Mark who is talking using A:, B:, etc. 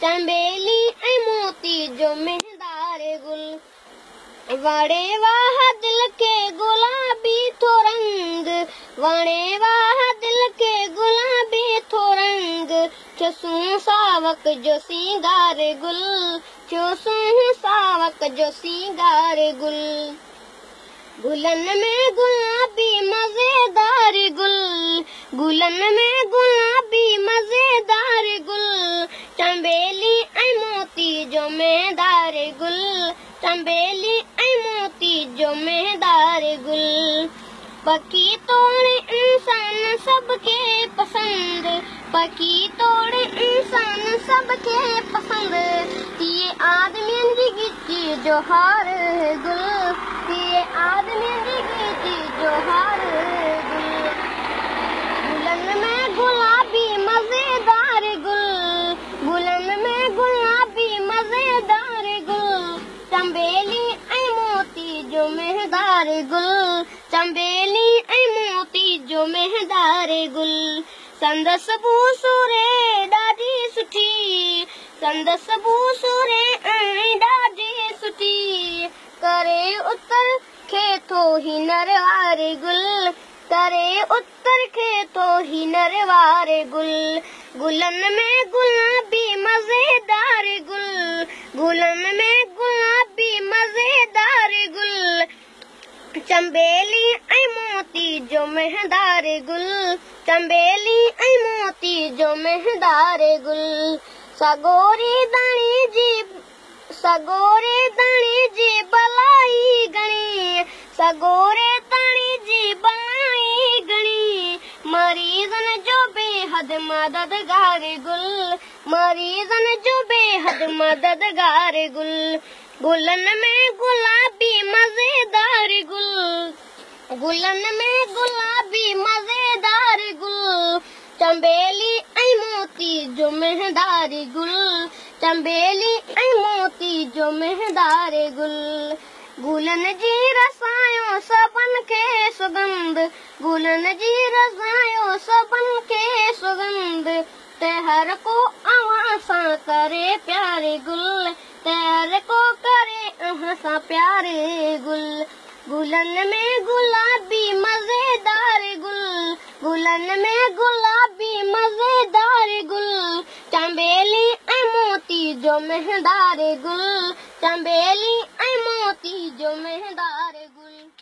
A: चंबेली ऐं मोती जो महंदार गुल वणे वाह दिल के गुलाबी थो रंग वणे वाह दिल के गुलाबी थो रंग चसूं सावक जो सिंगार गुल चसूं सावक जो सिंगार गुल गुलन में गुलाबी मजेदार गुल गुलन में गुलाबी मजेदार गुल चंबेली ऐं मोती जो महंदार गुल चंबेली ऐं मोती जो महंदार गुल पखी तोड़े इंसान सबके पसंद पखी तोड़े इंसान सबके पसंद ये आदमी जी गिची जो हार गुल ये आदमी जी गिची जो हार गुल गुलन में गुलाबी मजेदार गुल गुलन में गुलाबी मजेदार गुल चंबेली ऐं मोती जो महंदार गुल चंबेली ऐं मोती जो महंदार गुल संदस बूसुरे ॾाढी सुठी संदस बूसुरे ऐं ॾाढी सुठी करे उतर खे थो हीनर वारे गुल करे उतर खे थो हीनर वारे गुल गुलन में गुलाबी मजेदार गुल गुलन में गुलाबी मजेदार गुल चंबेली ऐं मोती जो महंदार गुल चंबेली ऐं मोती जो महंदार गुल सगोरी दाणी जी बलाई गणी सगोरे दाणी जी बलाई गणी मरीज़न जो बेहद मददगार गुल मरीज़न जो बेहद मददगार गुल गुलन में गुलाबी मजेदार गुल गुलन में गुलाबी मजेदार गुल चंबेली ऐं मोती जो महंदार गुल चंबेली ऐं मोती जो महंदार गुल गुलन जी रसायो सबन खे सुगंध गुलन जी रसायो सबन खे सुगंध ते हर को अवां सां करे प्यारे गुल ते हर को करे अहां सां प्यारे गुल गुलन में गुलाबी मजेदार गुल गुलन में गुलाबी मजेदार गुल चंबेली ऐं मोती जो महंदार गुल चंबेली ऐं मोती जो महंदार गुल